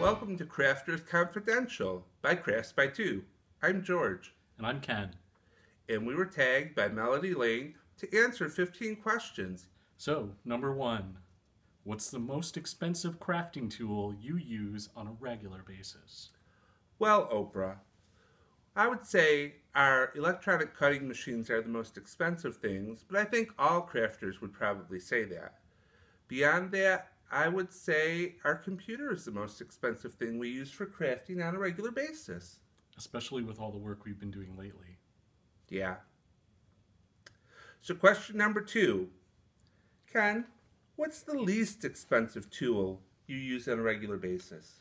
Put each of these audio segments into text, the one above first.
Welcome to Crafters Confidential by Crafts by Two. I'm George, And I'm Ken. and we were tagged by Melody Lane to answer 15 questions. So, number one, what's the most expensive crafting tool you use on a regular basis? Well, Oprah, I would say our electronic cutting machines are the most expensive things, but I think all crafters would probably say that. Beyond that, I would say our computer is the most expensive thing we use for crafting on a regular basis. Especially with all the work we've been doing lately. Yeah. So, question number two. Ken, what's the least expensive tool you use on a regular basis?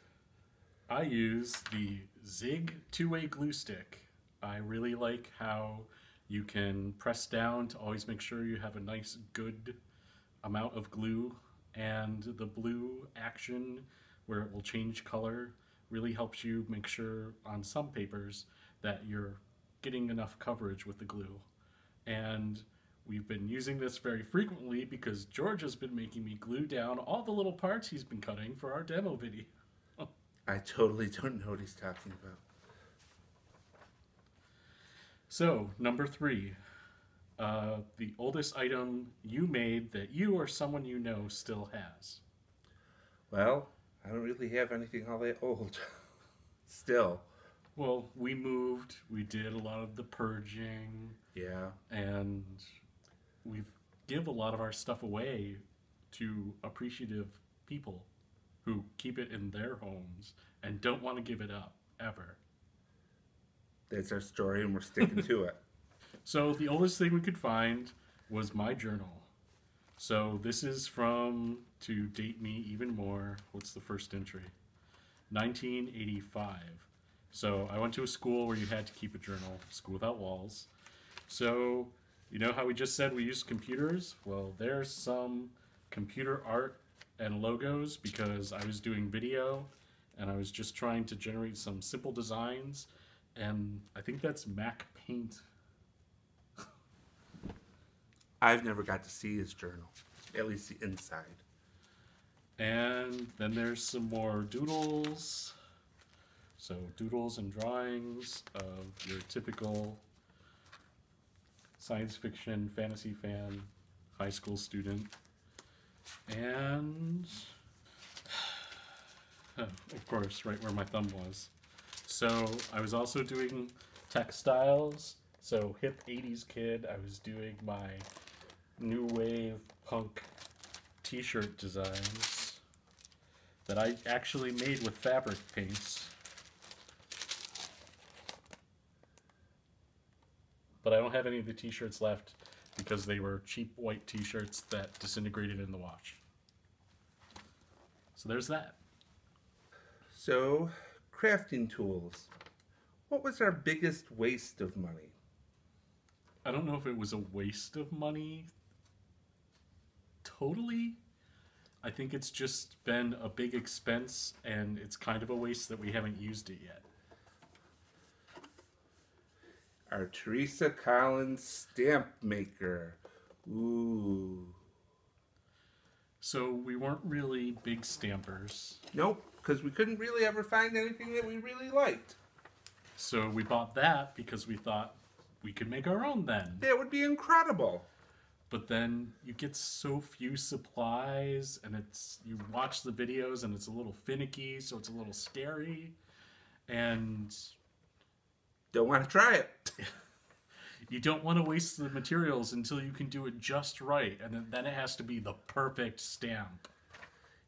I use the Zig two-way glue stick. I really like how you can press down to always make sure you have a nice, good amount of glue, and the blue action where it will change color really helps you make sure on some papers that you're getting enough coverage with the glue. And we've been using this very frequently because George has been making me glue down all the little parts he's been cutting for our demo video. I totally don't know what he's talking about. So, number three, the oldest item you made that you or someone you know still has. Well, I don't really have anything all that old. Still. Well, we moved, we did a lot of the purging, Yeah. and we give a lot of our stuff away to appreciative people who keep it in their homes and don't want to give it up, ever. That's our story, and we're sticking to it. So the oldest thing we could find was my journal. So this is from, to date me even more, what's the first entry? 1985. So I went to a school where you had to keep a journal, school without walls. So you know how we just said we used computers? Well, there's some computer art and logos because I was doing video and I was just trying to generate some simple designs, and I think that's Mac Paint. I've never got to see his journal, at least the inside. And then there's some more doodles. So doodles and drawings of your typical science fiction, fantasy fan, high school student. And, of course, right where my thumb was. So I was also doing textiles. So hip 80s kid, I was doing my new wave punk t-shirt designs that I actually made with fabric paints. But I don't have any of the t-shirts left because they were cheap white t-shirts that disintegrated in the wash. So there's that. So, crafting tools. What was our biggest waste of money? I don't know if it was a waste of money totally. I think it's just been a big expense, and it's kind of a waste that we haven't used it yet. Our Teresa Collins stamp maker. Ooh. So we weren't really big stampers. Nope, because we couldn't really ever find anything that we really liked. So we bought that because we thought we could make our own then. That would be incredible. But then you get so few supplies, and you watch the videos and it's a little finicky, so it's a little scary. And Don't want to try it. you don't want to waste the materials until you can do it just right, and then it has to be the perfect stamp.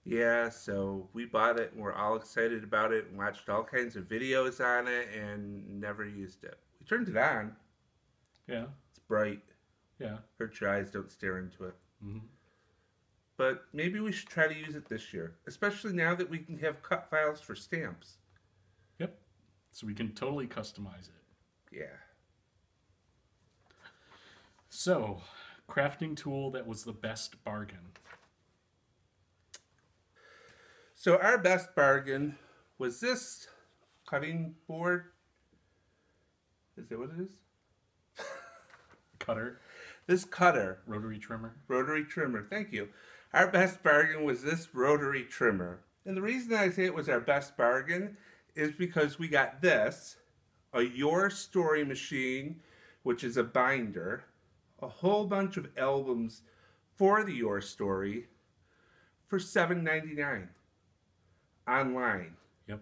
Yeah, so we bought it and we're all excited about it and watched all kinds of videos on it and never used it. We turned it on. Yeah. It's bright. Yeah. Hurt your eyes, don't stare into it. Mm-hmm. But maybe we should try to use it this year, especially now that we can have cut files for stamps. Yep. So we can totally customize it. Yeah. So, crafting tool that was the best bargain. So our best bargain was this cutting board. Is that what it is? Cutter. This cutter. Rotary trimmer. Rotary trimmer, thank you. Our best bargain was this rotary trimmer. And the reason I say it was our best bargain is because we got this, a Your Story machine, which is a binder, a whole bunch of albums for the Your Story for $7.99 online. Yep.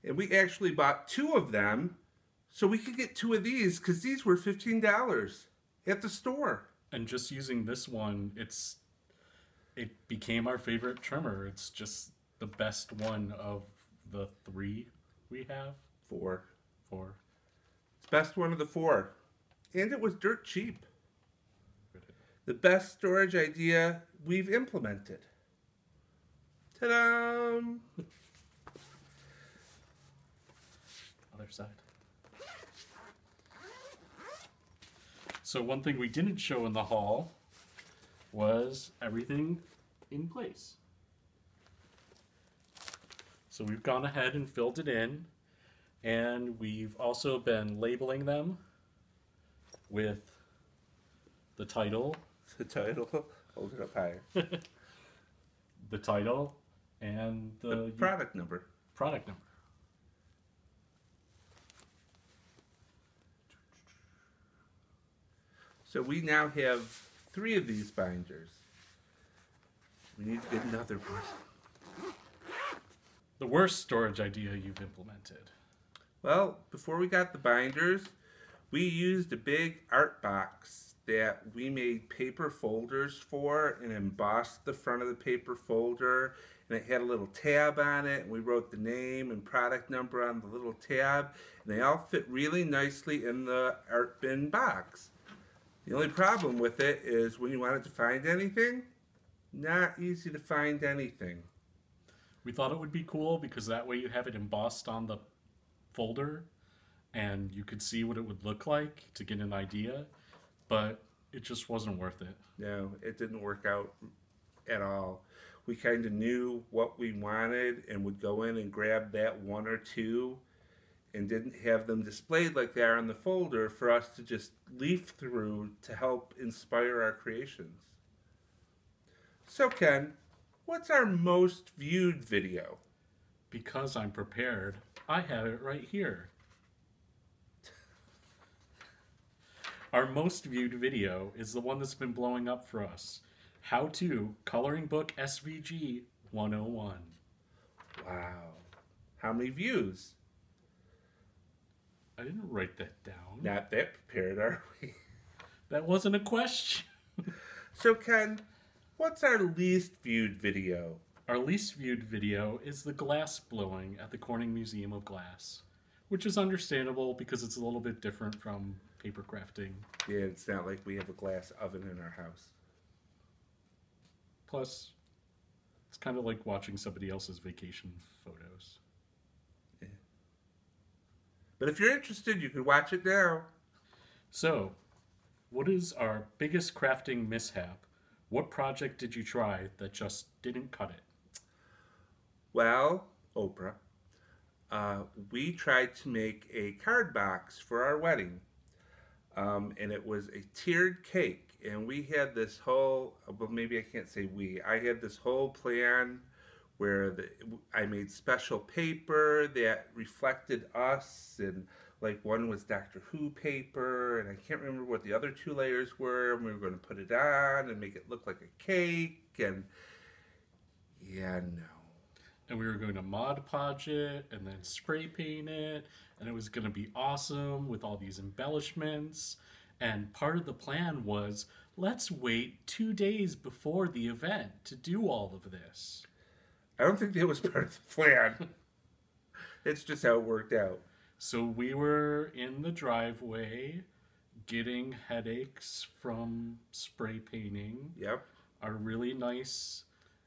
And we actually bought two of them so we could get two of these because these were $15 at the store. And just using this one, it became our favorite trimmer. It's just the best one of the three we have. Four. Four. It's the best one of the four. And it was dirt cheap. The best storage idea we've implemented. Ta-da! Other side. So one thing we didn't show in the haul was everything in place. So we've gone ahead and filled it in, and we've also been labeling them with the title. The title. Hold it up higher. The title and The product number. Product number. So we now have 3 of these binders. We need to get another one. The worst storage idea you've implemented. Well, before we got the binders, we used a big art box that we made paper folders for and embossed the front of the paper folder, and it had a little tab on it, and we wrote the name and product number on the little tab, and they all fit really nicely in the art bin box. The only problem with it is when you wanted to find anything, not easy to find anything. We thought it would be cool because that way you have it embossed on the folder and you could see what it would look like to get an idea, but it just wasn't worth it. No, it didn't work out at all. We kind of knew what we wanted and would go in and grab that one or two and didn't have them displayed like they are on the folder for us to just leaf through to help inspire our creations. So Ken, what's our most viewed video? Because I'm prepared, I have it right here. Our most viewed video is the one that's been blowing up for us. How to Coloring Book SVG 101. Wow. How many views? I didn't write that down. Not that prepared, are we? That wasn't a question. So Ken, what's our least viewed video? Our least viewed video is the glass blowing at the Corning Museum of Glass, which is understandable because it's a little bit different from paper crafting. Yeah, it's not like we have a glass oven in our house. Plus, it's kind of like watching somebody else's vacation photos. Yeah. But if you're interested, you can watch it now. So, what is our biggest crafting mishap? What project did you try that just didn't cut it? Well, Oprah, we tried to make a card box for our wedding. And it was a tiered cake. And we had this whole, well, maybe I can't say we. I had this whole plan where I made special paper that reflected us. And like one was Doctor Who paper. And I can't remember what the other 2 layers were. And we were going to put it on and make it look like a cake. And yeah, no. And we were going to Mod Podge it and then spray paint it. And it was going to be awesome with all these embellishments. And part of the plan was, let's wait 2 days before the event to do all of this. I don't think that was part of the plan. It's just how it worked out. So we were in the driveway getting headaches from spray painting. Yep. Our really nice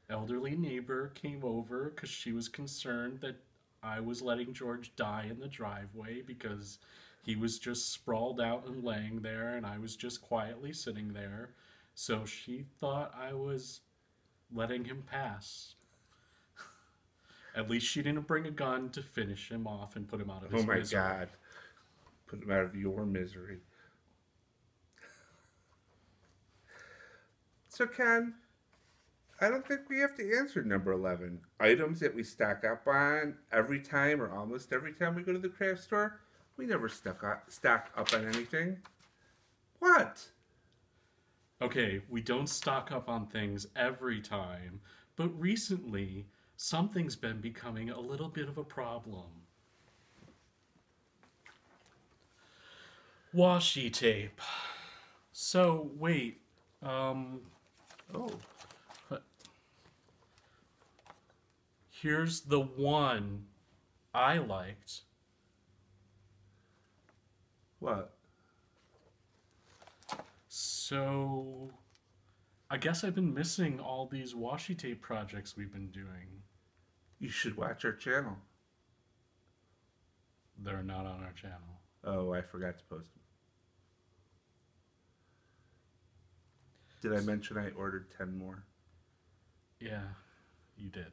elderly neighbor came over because she was concerned that I was letting George die in the driveway because he was just sprawled out and laying there and I was just quietly sitting there. So she thought I was letting him pass. At least she didn't bring a gun to finish him off and put him out of his misery. Oh my God. Put him out of your misery. So Ken, I don't think we have to answer number 11. Items that we stock up on every time or almost every time we go to the craft store. We never stock up on anything. What? Okay, we don't stock up on things every time, but recently something's been becoming a little bit of a problem. Washi tape. So, wait, Oh, here's the one I liked. what? So, I guess I've been missing all these washi tape projects we've been doing. You should watch our channel. They're not on our channel. Oh, I forgot to post them. Did I mention I ordered 10 more? Yeah, you did.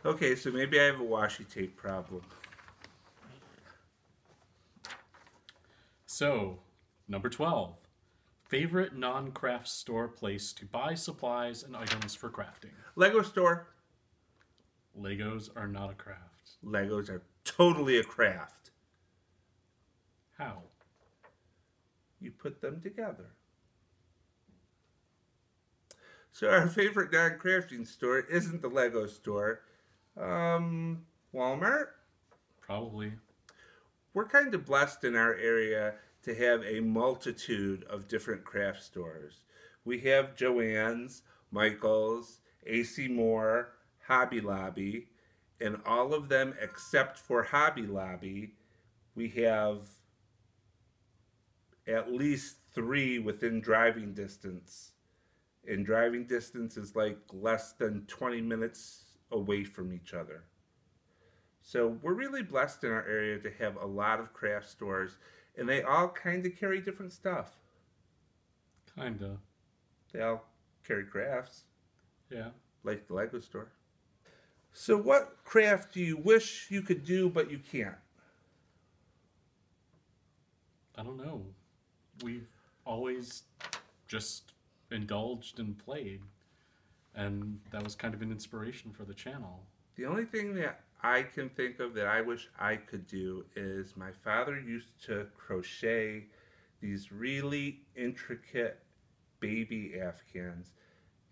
Okay, so maybe I have a washi tape problem. So, number 12. Favorite non-craft store place to buy supplies and items for crafting. Lego store. Legos are not a craft. Legos are totally a craft. How? You put them together. So our favorite non-crafting store isn't the Lego store. Walmart? Probably. We're kind of blessed in our area to have a multitude of different craft stores. We have Joann's, Michael's, AC Moore, Hobby Lobby, and all of them except for Hobby Lobby, we have at least 3 within driving distance. And driving distance is like less than 20 minutes away from each other. So we're really blessed in our area to have a lot of craft stores, and they all kind of carry different stuff. Kinda. They all carry crafts, Yeah. like the Lego store. So what craft do you wish you could do but you can't? I don't know. We've always just indulged and played, and that was kind of an inspiration for the channel. The only thing that I can think of that I wish I could do is my father used to crochet these really intricate baby Afghans.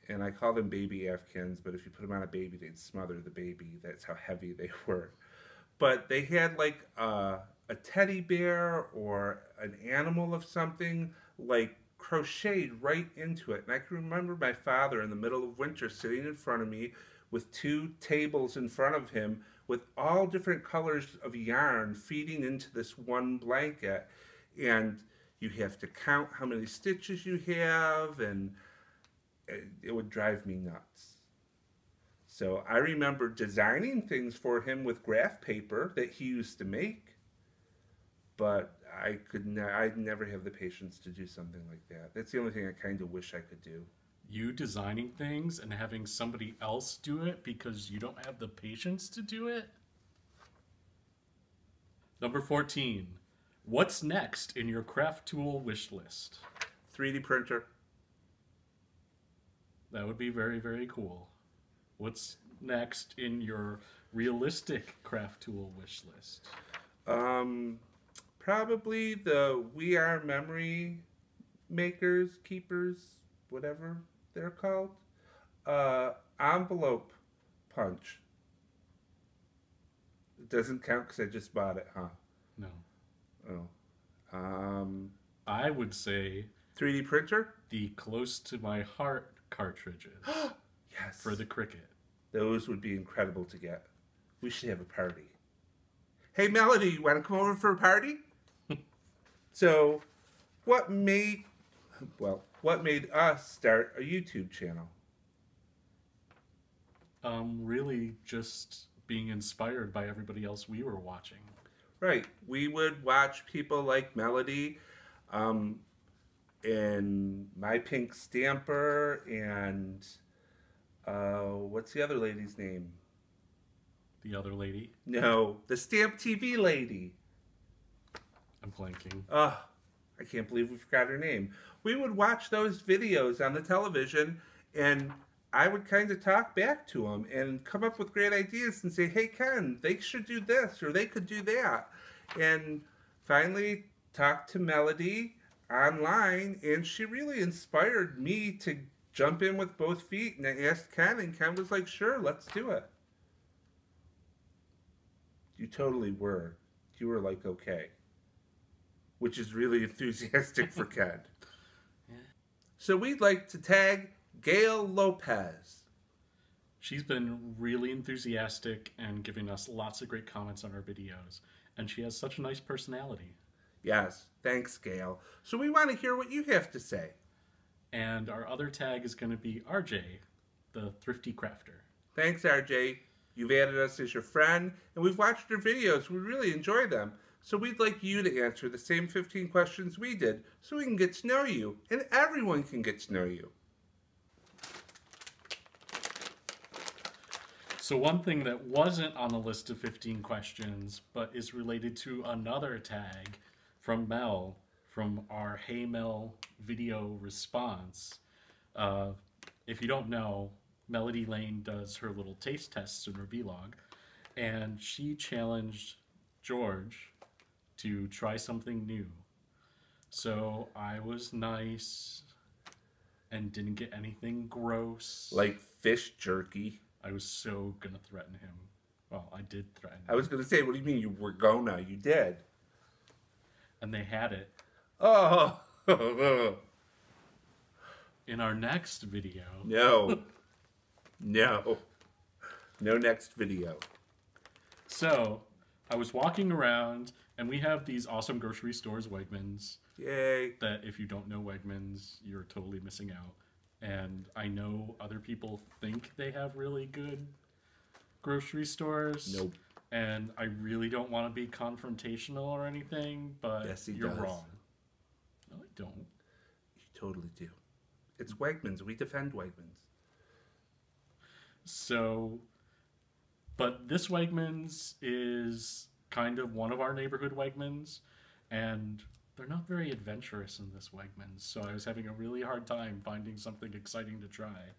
And I call them baby Afghans, but if you put them on a baby, they'd smother the baby. That's how heavy they were. But they had like a teddy bear or an animal of something like crocheted right into it. And I can remember my father in the middle of winter sitting in front of me with 2 tables in front of him with all different colors of yarn feeding into this one blanket. And you have to count how many stitches you have, and it would drive me nuts. So I remember designing things for him with graph paper that he used to make, but I'd never have the patience to do something like that. That's the only thing I kind of wish I could do. You designing things and having somebody else do it because you don't have the patience to do it? Number 14. What's next in your craft tool wish list? 3D printer. That would be very, very cool. What's next in your realistic craft tool wish list? Probably the We Are Memory Makers, Keepers, whatever they're called. Envelope punch. It doesn't count because I just bought it, huh? No. Oh. I would say 3D printer? the close to my heart cartridges Yes. for the Cricut. Those would be incredible to get. We should have a party. Hey, Melody, you want to come over for a party? So, what made us start a YouTube channel? Really just being inspired by everybody else we were watching. Right. We would watch people like Melody, and My Pink Stamper, and what's the other lady's name? The other lady, No, the Stamp TV lady. I'm blanking. I I can't believe we forgot her name. We would watch those videos on the television, and I would kind of talk back to them and come up with great ideas and say, hey, Ken, they should do this or they could do that. And finally, talk to Melody online, and she really inspired me to jump in with both feet. And I asked Ken, and Ken was like, sure, let's do it. You totally were. You were like, okay. Which is really enthusiastic for Ken. Yeah. So we'd like to tag Gail Lopez. She's been really enthusiastic and giving us lots of great comments on our videos. And she has such a nice personality. Yes, thanks, Gail. So we want to hear what you have to say. And our other tag is going to be RJ, the Thrifty Crafter. Thanks, RJ. You've added us as your friend, and we've watched your videos. We really enjoy them. So we'd like you to answer the same 15 questions we did so we can get to know you, and everyone can get to know you. So one thing that wasn't on the list of 15 questions, but is related to another tag from Mel, from our Hey Mel video response. If you don't know, Melody Lane does her little taste tests in her vlog, and she challenged George to try something new. So I was nice and didn't get anything gross. Like fish jerky. I was so gonna threaten him. Well, I did threaten him. I was going to say, what do you mean you were gonna? You did. And they had it. Oh. In our next video. No. No. No next video. So, I was walking around, and we have these awesome grocery stores, Wegmans. Yay. That if you don't know Wegmans, you're totally missing out. And I know other people think they have really good grocery stores. Nope. And I really don't want to be confrontational or anything, but Yes, he you're does. wrong. No, I don't. You totally do. It's Wegmans. We defend Wegmans. So, but this Wegmans is kind of one of our neighborhood Wegmans, and they're not very adventurous in this Wegmans, so I was having a really hard time finding something exciting to try.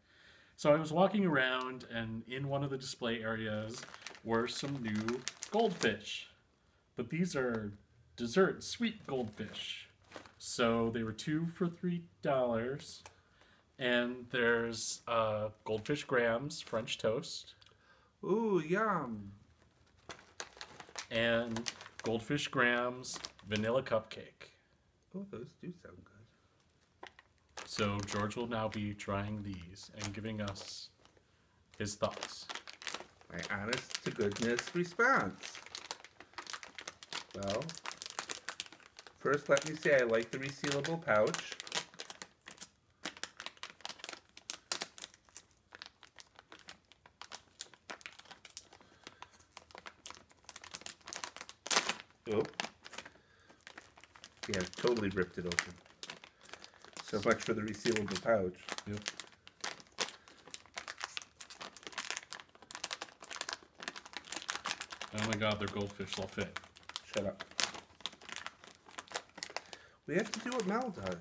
So I was walking around, and in one of the display areas were some new goldfish. But these are dessert sweet goldfish. So they were 2 for $3. And there's goldfish grams, French toast. Ooh, yum. And goldfish grams, vanilla cupcake. Oh, those do sound good. So George will now be trying these and giving us his thoughts. My honest to goodness response. Well, first let me say I like the resealable pouch. Oh. Yeah, totally ripped it open. So much for the resealable pouch. Yep. Oh my god, they're goldfish, they'll fit. Shut up. We have to do what Mel does.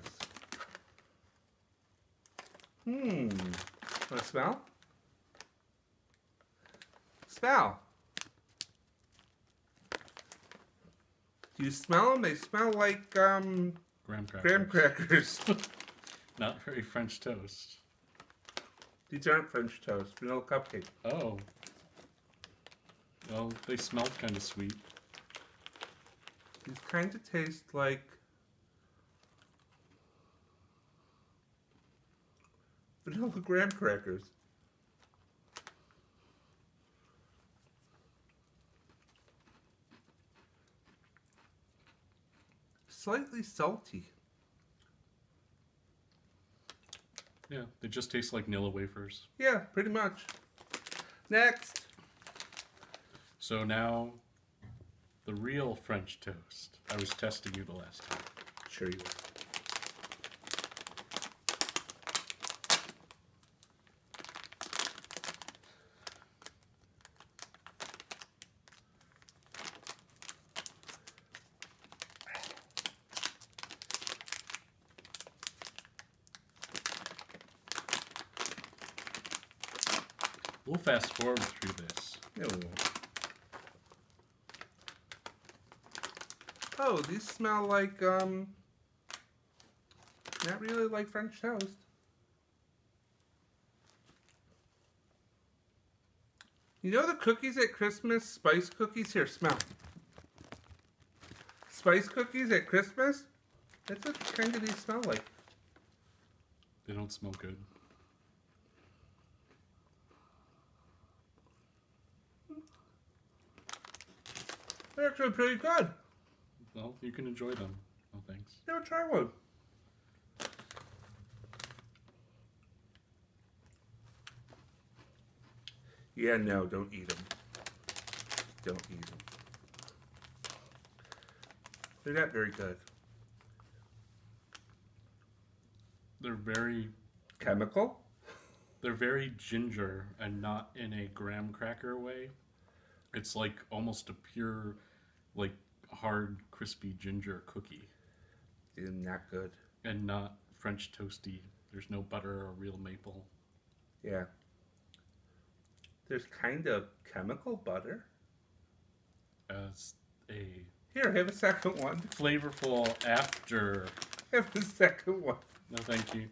Want to smell? Smell. Do you smell them? They smell like, Graham crackers. graham crackers. Not very French toast. These aren't French toast. Vanilla cupcake. Oh. Well, they smelled kind of sweet. These kind of taste like vanilla graham crackers. Slightly salty. Yeah, they just taste like Nilla wafers. Yeah, pretty much. Next. So now, the real French toast. I was testing you the last time. Sure you will. We'll fast forward through this. No, we won't. Oh, these smell like, not really like French toast. You know the cookies at Christmas? Spice cookies? Here, smell. Spice cookies at Christmas? That's what kind of these smell like. They don't smell good. They're actually pretty good. Well, you can enjoy them. No thanks. Never try one. Yeah, no, don't eat them. Don't eat them. They're not very good. They're very Chemical? They're very ginger and not in a graham cracker way. It's like almost a pure, like hard, crispy ginger cookie. They're not good. And not French toasty. There's no butter or real maple. Yeah. There's kind of chemical butter. As a Here, have a second one. flavorful after. Have a second one. No, thank you.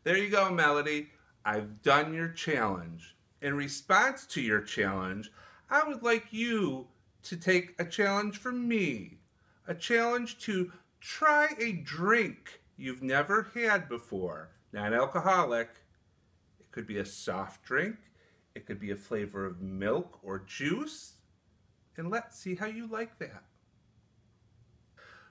There you go, Melody. I've done your challenge. In response to your challenge, I would like you to take a challenge from me. A challenge to try a drink you've never had before. Non-alcoholic. It could be a soft drink. It could be a flavor of milk or juice. And let's see how you like that.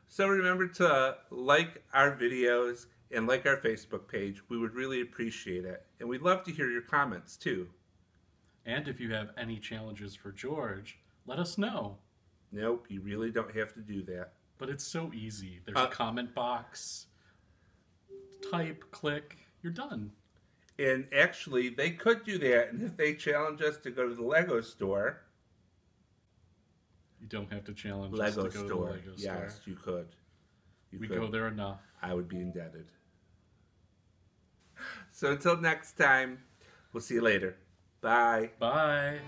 So remember to like our videos and like our Facebook page. We would really appreciate it. And we'd love to hear your comments too. And if you have any challenges for George, let us know. Nope, you really don't have to do that. But it's so easy. There's a comment box. Type, click, you're done. And actually, they could do that. And if they challenge us to go to the Lego store. You don't have to challenge us Lego to go store. to the Lego store. Yes, you could. We go there enough. I would be indebted. So until next time, we'll see you later. Bye. Bye.